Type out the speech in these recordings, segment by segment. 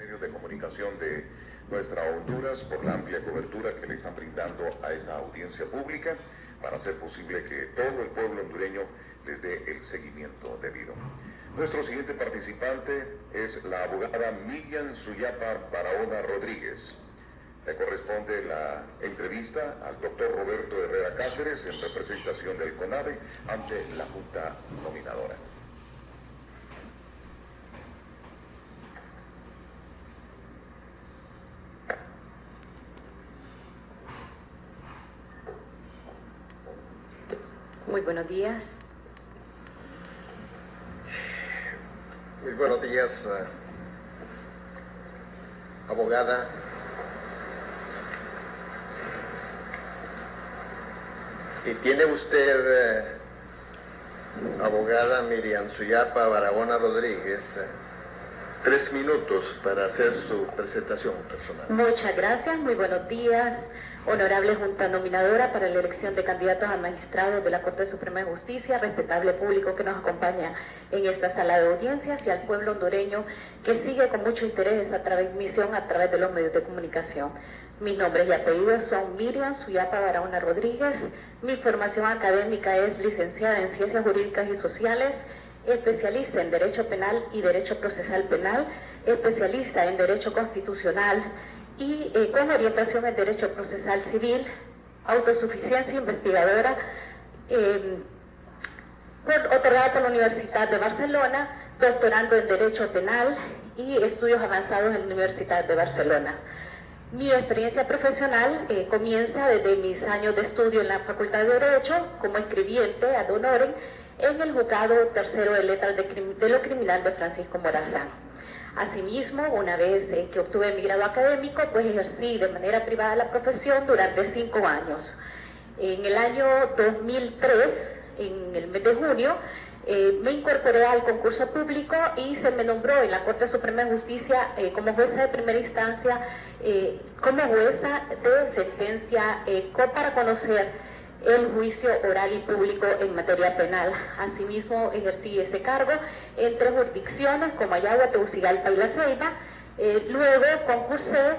medios de comunicación de nuestra Honduras por la amplia cobertura que le están brindando a esa audiencia pública para hacer posible que todo el pueblo hondureño les dé el seguimiento debido. Nuestro siguiente participante es la abogada Miriam Suyapa Barahona Rodríguez. Le corresponde la entrevista al doctor Roberto Herrera Cáceres en representación del CONADE ante la Junta Nominadora. Muy buenos días. Muy buenos días, abogada. Y tiene usted, abogada Miriam Suyapa Barahona Rodríguez, 3 minutos para hacer su presentación personal. Muchas gracias, muy buenos días. Honorable Junta Nominadora para la elección de candidatos a magistrados de la Corte Suprema de Justicia, respetable público que nos acompaña en esta sala de audiencias y al pueblo hondureño que sigue con mucho interés esta transmisión a través de los medios de comunicación. Mis nombres y apellidos son Miriam Suyapa Barahona Rodríguez. Mi formación académica es licenciada en Ciencias Jurídicas y Sociales, especialista en Derecho Penal y Derecho Procesal Penal, especialista en Derecho Constitucional y con orientación en Derecho Procesal Civil, autosuficiencia investigadora, otorgada por la Universidad de Barcelona, doctorando en Derecho Penal y estudios avanzados en la Universidad de Barcelona. Mi experiencia profesional comienza desde mis años de estudio en la Facultad de Derecho como escribiente ad honorem en el juzgado tercero de letras de lo criminal de Francisco Morazán. Asimismo, una vez que obtuve mi grado académico, pues ejercí de manera privada la profesión durante 5 años. En el año 2003, en el mes de junio, me incorporé al concurso público y se me nombró en la Corte Suprema de Justicia como jueza de primera instancia, como jueza de sentencia para conocer el juicio oral y público en materia penal. Asimismo, ejercí ese cargo en 3 jurisdicciones, como Ayagua, Tegucigalpa y La Ceiba. Luego concursé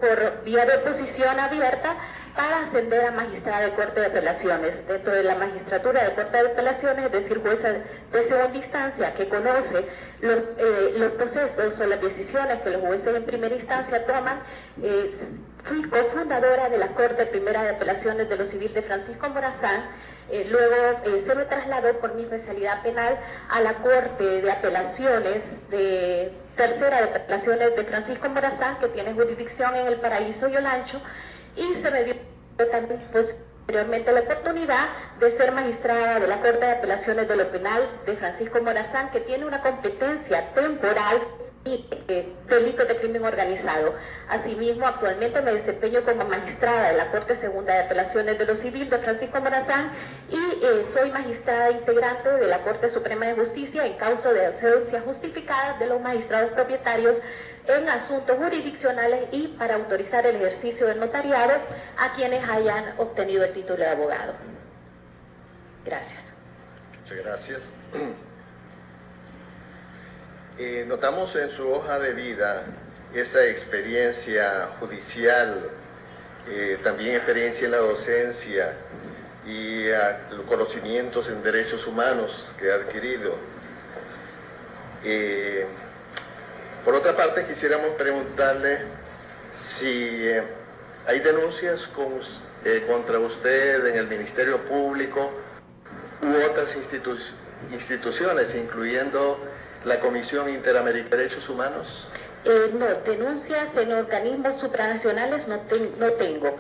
por vía de oposición abierta para ascender a magistrada de Corte de Apelaciones. Dentro de la magistratura de Corte de Apelaciones, es decir, jueza de segunda instancia que conoce los procesos o las decisiones que los jueces en primera instancia toman, fui cofundadora de la Corte Primera de Apelaciones de lo Civil de Francisco Morazán. Luego se me trasladó por mi especialidad penal a la Corte de Apelaciones de Tercera de Apelaciones de Francisco Morazán, que tiene jurisdicción en El Paraíso y Olancho, y se me dio también posteriormente la oportunidad de ser magistrada de la Corte de Apelaciones de lo Penal de Francisco Morazán, que tiene una competencia temporal y delitos de crimen organizado. Asimismo, actualmente me desempeño como magistrada de la Corte Segunda de Apelaciones de lo Civil de Francisco Morazán y soy magistrada integrante de la Corte Suprema de Justicia en causa de ausencias justificadas de los magistrados propietarios en asuntos jurisdiccionales y para autorizar el ejercicio del notariado a quienes hayan obtenido el título de abogado. Gracias. Muchas gracias. Notamos en su hoja de vida esa experiencia judicial, también experiencia en la docencia y los conocimientos en derechos humanos que ha adquirido. Por otra parte, quisiéramos preguntarle si hay denuncias contra usted en el Ministerio Público u otras instituciones, incluyendo la Comisión Interamericana de Derechos Humanos. No, denuncias en organismos supranacionales no tengo.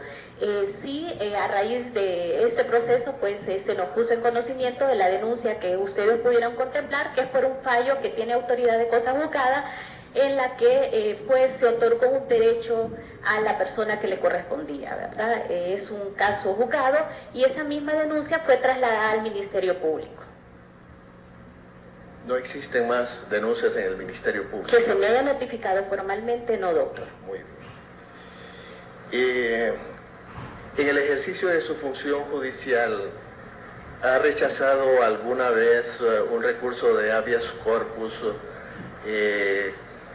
Sí, a raíz de este proceso, pues se nos puso en conocimiento de la denuncia que ustedes pudieron contemplar, que es por un fallo que tiene autoridad de cosa juzgada, en la que pues se otorgó un derecho a la persona que le correspondía, ¿verdad? Es un caso juzgado y esa misma denuncia fue trasladada al Ministerio Público. ¿No existen más denuncias en el Ministerio Público? Que se me haya notificado formalmente, no, doctor. Muy bien. En el ejercicio de su función judicial, ¿ha rechazado alguna vez un recurso de habeas corpus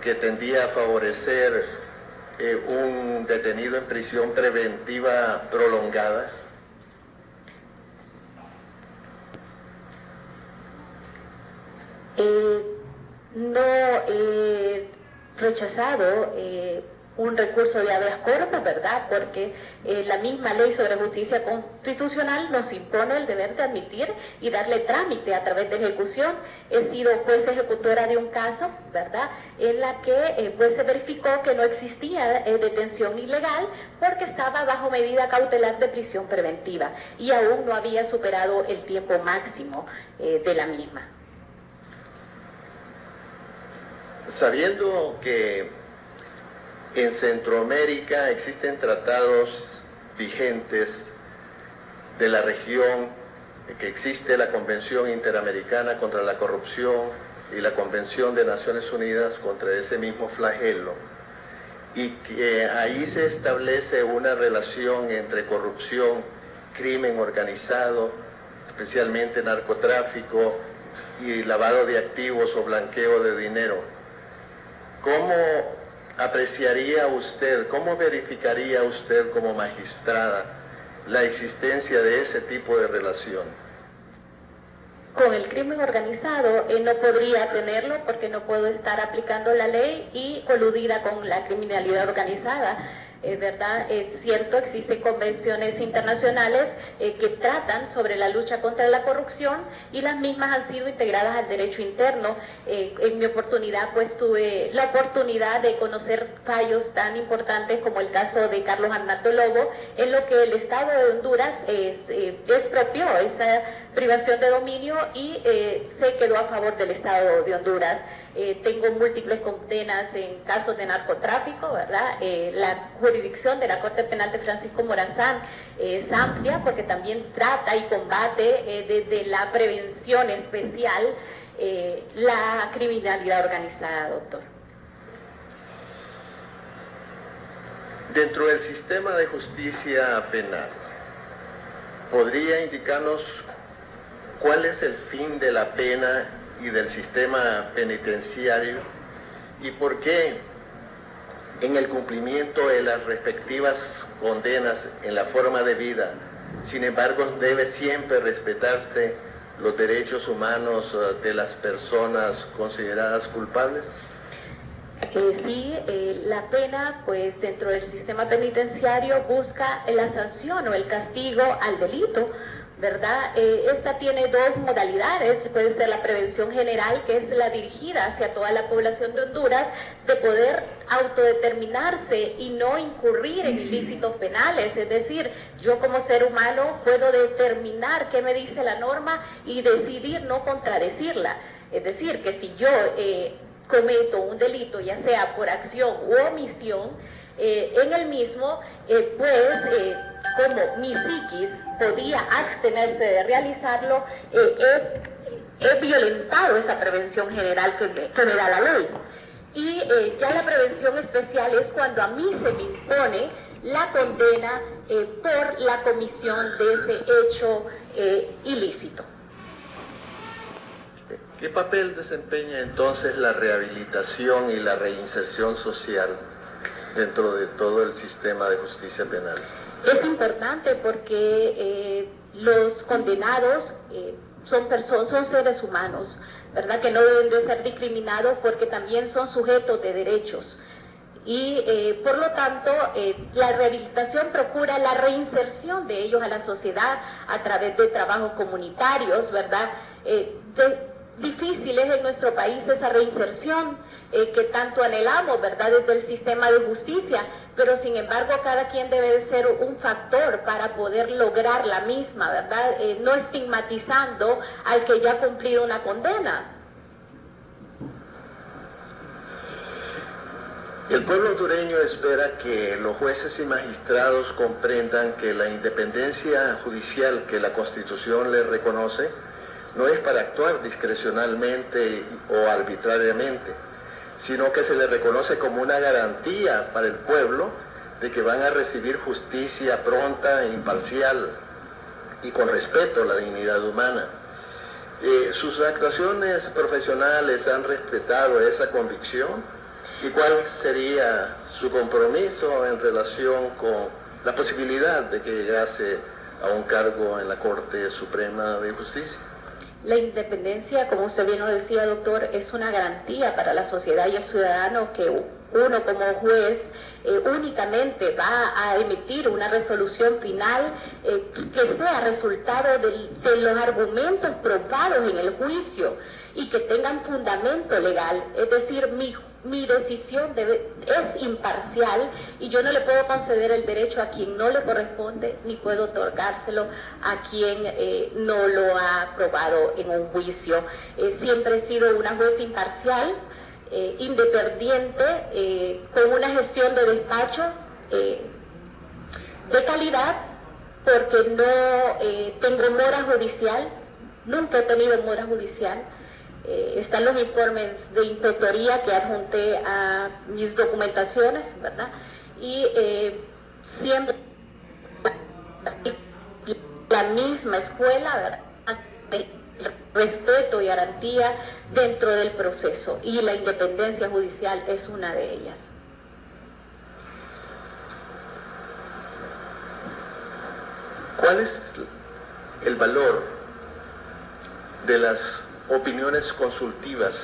que tendía a favorecer un detenido en prisión preventiva prolongada? No he rechazado un recurso de habeas corpus, ¿verdad? Porque la misma ley sobre justicia constitucional nos impone el deber de admitir y darle trámite a través de ejecución. He sido juez ejecutora de un caso, ¿verdad?, en la que pues se verificó que no existía detención ilegal porque estaba bajo medida cautelar de prisión preventiva y aún no había superado el tiempo máximo de la misma. Sabiendo que en Centroamérica existen tratados vigentes de la región, que existe la Convención Interamericana contra la Corrupción y la Convención de Naciones Unidas contra ese mismo flagelo, y que ahí se establece una relación entre corrupción, crimen organizado, especialmente narcotráfico y lavado de activos o blanqueo de dinero. ¿Cómo apreciaría usted, cómo verificaría usted como magistrada la existencia de ese tipo de relación? Con el crimen organizado no podría tenerlo porque no puedo estar aplicando la ley y coludida con la criminalidad organizada. ¿Verdad? Es cierto, existen convenciones internacionales que tratan sobre la lucha contra la corrupción y las mismas han sido integradas al derecho interno. En mi oportunidad, pues tuve la oportunidad de conocer fallos tan importantes como el caso de Carlos Arnaldo Lobo, en lo que el Estado de Honduras expropió esa privación de dominio y se quedó a favor del Estado de Honduras. Tengo múltiples condenas en casos de narcotráfico, ¿verdad? La jurisdicción de la Corte Penal de Francisco Morazán es amplia porque también trata y combate desde la prevención especial la criminalidad organizada, doctor. Dentro del sistema de justicia penal, ¿podría indicarnos cuál es el fin de la pena y del sistema penitenciario y por qué en el cumplimiento de las respectivas condenas en la forma de vida, sin embargo, debe siempre respetarse los derechos humanos de las personas consideradas culpables? Sí, la pena, pues dentro del sistema penitenciario busca la sanción o el castigo al delito, ¿verdad? Esta tiene dos modalidades. Puede ser la prevención general, que es la dirigida hacia toda la población de Honduras, de poder autodeterminarse y no incurrir en ilícitos penales. Es decir, yo como ser humano puedo determinar qué me dice la norma y decidir no contradecirla. Es decir, que si yo cometo un delito, ya sea por acción u omisión, en el mismo, como mi psiquis podía abstenerse de realizarlo, he violentado esa prevención general que me da la ley. Y ya la prevención especial es cuando a mí se me impone la condena por la comisión de ese hecho ilícito. ¿Qué papel desempeña entonces la rehabilitación y la reinserción social dentro de todo el sistema de justicia penal? Es importante porque los condenados son seres humanos, ¿verdad?, que no deben de ser discriminados porque también son sujetos de derechos. Y por lo tanto, la rehabilitación procura la reinserción de ellos a la sociedad a través de trabajos comunitarios, ¿verdad? Difícil es en nuestro país esa reinserción que tanto anhelamos, ¿verdad?, desde el sistema de justicia, pero sin embargo cada quien debe de ser un factor para poder lograr la misma, ¿verdad?, no estigmatizando al que ya ha cumplido una condena. El pueblo hondureño espera que los jueces y magistrados comprendan que la independencia judicial que la Constitución les reconoce no es para actuar discrecionalmente o arbitrariamente, sino que se les reconoce como una garantía para el pueblo de que van a recibir justicia pronta e imparcial y con respeto a la dignidad humana. Sus actuaciones profesionales han respetado esa convicción ¿Y cuál sería su compromiso en relación con la posibilidad de que llegase a un cargo en la Corte Suprema de Justicia? La independencia, como usted bien lo decía, doctor, es una garantía para la sociedad y el ciudadano que uno como juez únicamente va a emitir una resolución final que sea resultado de los argumentos probados en el juicio y que tengan fundamento legal. Es decir, mi decisión es imparcial y yo no le puedo conceder el derecho a quien no le corresponde, ni puedo otorgárselo a quien no lo ha probado en un juicio. Siempre he sido una juez imparcial, independiente, con una gestión de despacho de calidad, porque no tengo mora judicial, nunca he tenido mora judicial. Están los informes de inspectoría que adjunté a mis documentaciones, ¿verdad? Y siempre la misma escuela, ¿verdad? Respeto y garantía dentro del proceso, y la independencia judicial es una de ellas. ¿Cuál es el valor de las opiniones consultivas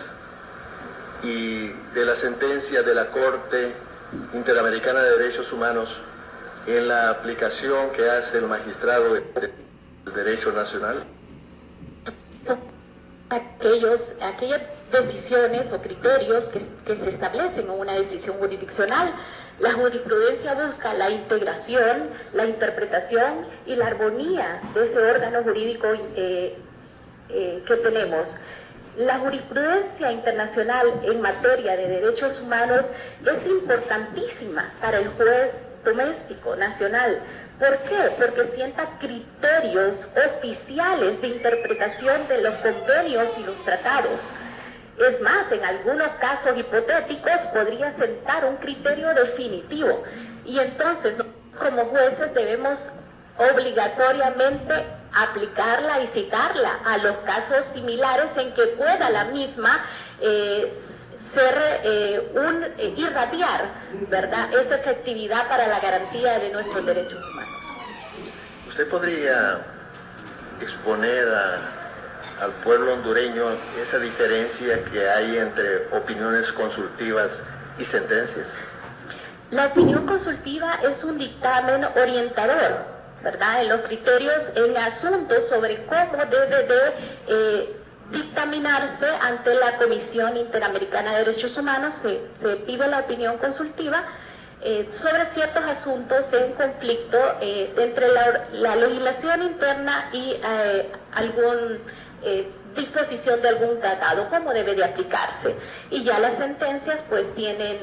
y de la sentencia de la Corte Interamericana de Derechos Humanos en la aplicación que hace el magistrado del derecho nacional? Aquellas decisiones o criterios que se establecen en una decisión jurisdiccional. La jurisprudencia busca la integración, la interpretación y la armonía de ese órgano jurídico que tenemos. La jurisprudencia internacional en materia de derechos humanos es importantísima para el juez doméstico nacional. ¿Por qué? Porque sienta criterios oficiales de interpretación de los convenios y los tratados. Es más, en algunos casos hipotéticos podría sentar un criterio definitivo. Y entonces, como jueces, debemos obligatoriamente aplicarla y citarla a los casos similares en que pueda la misma irradiar, ¿verdad?, esa efectividad para la garantía de nuestros derechos humanos. ¿Usted podría exponer al pueblo hondureño esa diferencia que hay entre opiniones consultivas y sentencias? La opinión consultiva es un dictamen orientador, ¿verdad?, en los criterios, en asuntos sobre cómo debe de dictaminarse ante la Comisión Interamericana de Derechos Humanos. Se pide la opinión consultiva sobre ciertos asuntos en conflicto entre la legislación interna y alguna disposición de algún tratado, cómo debe de aplicarse. Y ya las sentencias pues tienen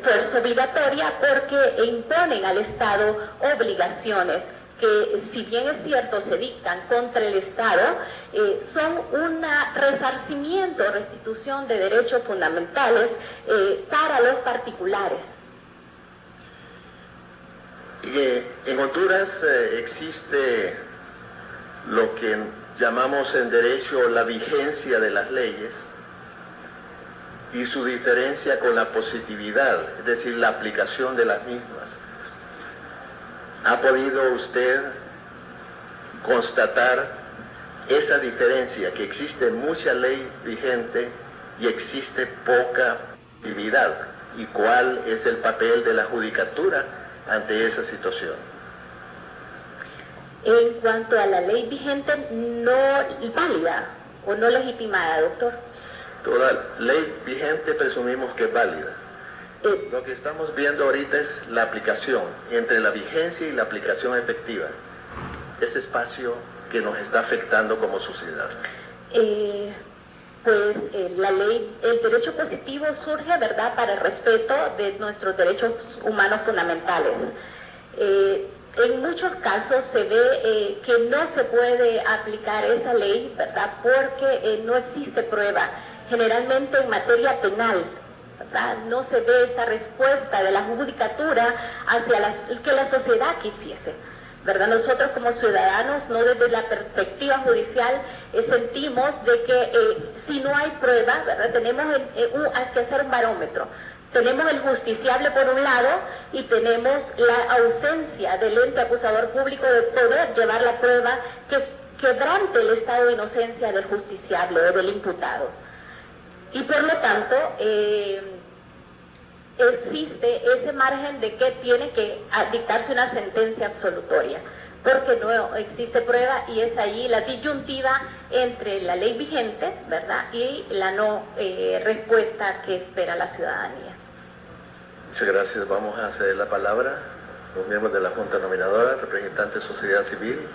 fuerza obligatoria porque imponen al Estado obligaciones que, si bien es cierto, se dictan contra el Estado, son un resarcimiento, restitución de derechos fundamentales para los particulares. En Honduras existe lo que llamamos en derecho la vigencia de las leyes y su diferencia con la positividad, es decir, la aplicación de las mismas. ¿Ha podido usted constatar esa diferencia, que existe mucha ley vigente y existe poca actividad? ¿Y cuál es el papel de la judicatura ante esa situación? En cuanto a la ley vigente no válida o no legitimada, doctor. Toda ley vigente presumimos que es válida. Lo que estamos viendo ahorita es la aplicación, entre la vigencia y la aplicación efectiva. Ese espacio que nos está afectando como sociedad. La ley, el derecho positivo surge, ¿verdad?, para el respeto de nuestros derechos humanos fundamentales. En muchos casos se ve que no se puede aplicar esa ley, ¿verdad?, porque no existe prueba. Generalmente en materia penal, ¿verdad?, no se ve esa respuesta de la judicatura hacia que la sociedad quisiese, ¿verdad? Nosotros como ciudadanos, no desde la perspectiva judicial, sentimos de que si no hay prueba, ¿verdad?, tenemos que hacer un barómetro. Tenemos el justiciable por un lado y tenemos la ausencia del ente acusador público de poder llevar la prueba que quebrante el estado de inocencia del justiciable o del imputado. Y por lo tanto, existe ese margen de que tiene que dictarse una sentencia absolutoria, porque no existe prueba y es ahí la disyuntiva entre la ley vigente, ¿verdad?, y la no respuesta que espera la ciudadanía. Muchas gracias. Vamos a ceder la palabra a los miembros de la Junta Nominadora, representantes de sociedad civil.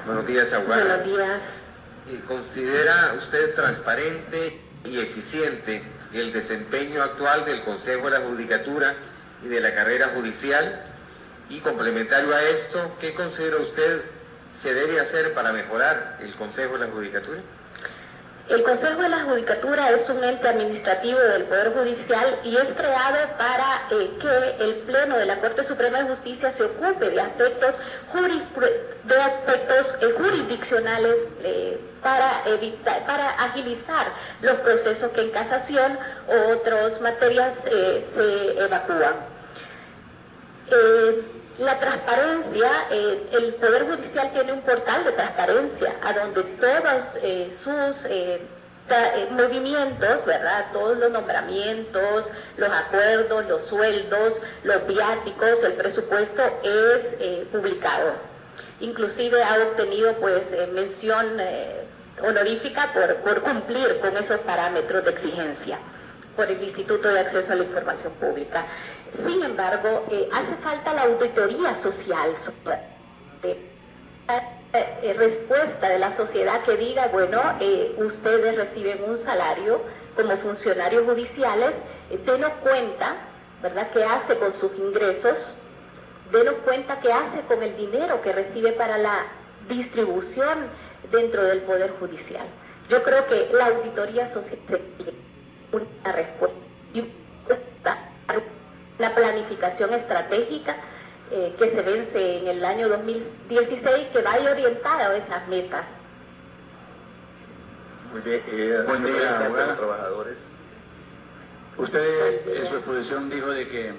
Buenos días, abogada. Buenos días. ¿Considera usted transparente y eficiente el desempeño actual del Consejo de la Judicatura y de la carrera judicial? Y complementario a esto, ¿qué considera usted se debe hacer para mejorar el Consejo de la Judicatura? El Consejo de la Judicatura es un ente administrativo del Poder Judicial y es creado para que el Pleno de la Corte Suprema de Justicia se ocupe de aspectos jurisdiccionales para agilizar los procesos que en casación o otras materias se evacúan. La transparencia, el Poder Judicial tiene un portal de transparencia a donde todos sus movimientos, ¿verdad?, todos los nombramientos, los acuerdos, los sueldos, los viáticos, el presupuesto es publicado. Inclusive ha obtenido pues mención honorífica por cumplir con esos parámetros de exigencia por el Instituto de Acceso a la Información Pública. Sin embargo, hace falta la auditoría social, respuesta de la sociedad que diga, bueno, ustedes reciben un salario como funcionarios judiciales, denos cuenta, ¿verdad?, qué hace con sus ingresos, denos cuenta qué hace con el dinero que recibe para la distribución dentro del Poder Judicial. Yo creo que la auditoría social es una respuesta y la planificación estratégica que se vence en el año 2016, que vaya orientada a esas metas. Muy bien. Buen día, abogada. Trabajadores. Usted en su exposición dijo de que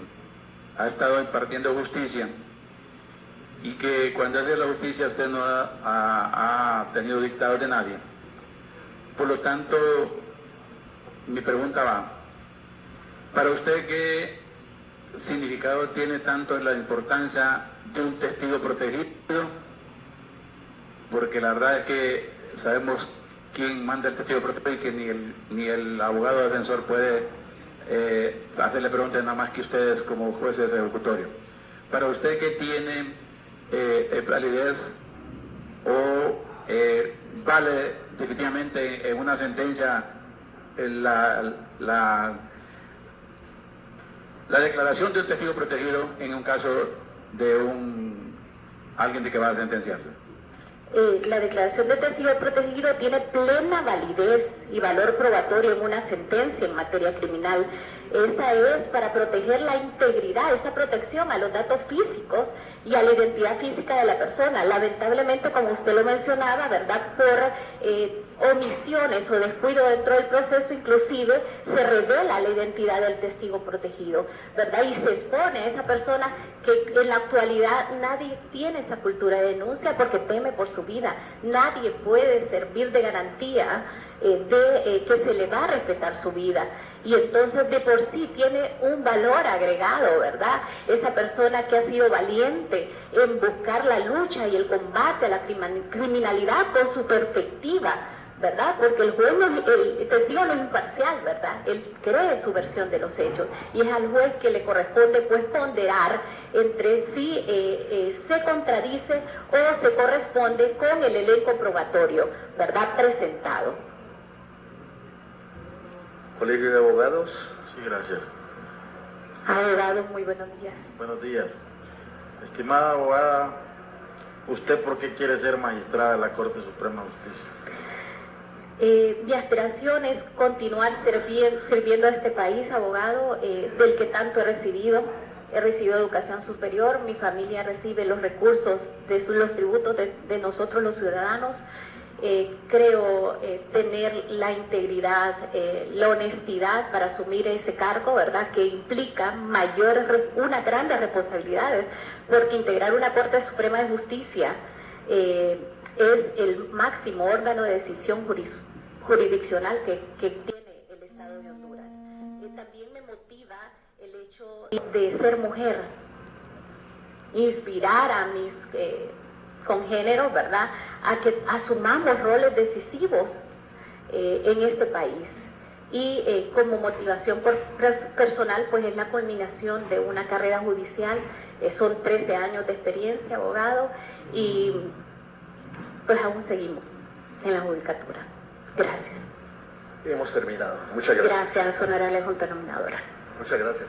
ha estado impartiendo justicia y que cuando hace la justicia usted no ha tenido dictados de nadie. Por lo tanto, mi pregunta va, para usted, ¿qué significado tiene tanto la importancia de un testigo protegido? Porque la verdad es que sabemos quién manda el testigo protegido y que ni el abogado defensor puede hacerle preguntas nada más que ustedes como jueces de ejecutorio. Para usted, ¿qué tiene validez o vale definitivamente en una sentencia la declaración de un testigo protegido en un caso de alguien de que va a sentenciarse? La declaración de testigo protegido tiene plena validez y valor probatorio en una sentencia en materia criminal. Esa es para proteger la integridad, esa protección a los datos físicos y a la identidad física de la persona. Lamentablemente, como usted lo mencionaba, ¿verdad?, por omisiones o descuido dentro del proceso, inclusive se revela la identidad del testigo protegido, ¿verdad?, y se expone a esa persona que en la actualidad nadie tiene esa cultura de denuncia porque teme por su vida. Nadie puede servir de garantía de que se le va a respetar su vida. Y entonces de por sí tiene un valor agregado, ¿verdad? Esa persona que ha sido valiente en buscar la lucha y el combate a la criminalidad con su perspectiva, ¿verdad? Porque el testigo no es imparcial, ¿verdad? Él cree su versión de los hechos y es al juez que le corresponde pues ponderar entre si se contradice o se corresponde con el elenco probatorio, ¿verdad?, presentado. Colegio de Abogados. Sí, gracias. Abogados, muy buenos días. Buenos días. Estimada abogada, ¿usted por qué quiere ser magistrada de la Corte Suprema de Justicia? Mi aspiración es continuar sirviendo a este país, abogado, del que tanto he recibido. He recibido educación superior, mi familia recibe los recursos de los tributos de nosotros los ciudadanos. creo tener la integridad, la honestidad para asumir ese cargo, ¿verdad? Que implica unas grandes responsabilidades, porque integrar una Corte Suprema de Justicia es el máximo órgano de decisión jurisdiccional que tiene el Estado de Honduras. También me motiva el hecho de ser mujer, inspirar a mis congéneros, ¿verdad?, a que asumamos roles decisivos en este país. Y como motivación personal, pues es la culminación de una carrera judicial, son 13 años de experiencia, abogado, y pues aún seguimos en la judicatura. Gracias. Hemos terminado. Muchas gracias. Gracias, honorable Junta Nominadora. Muchas gracias.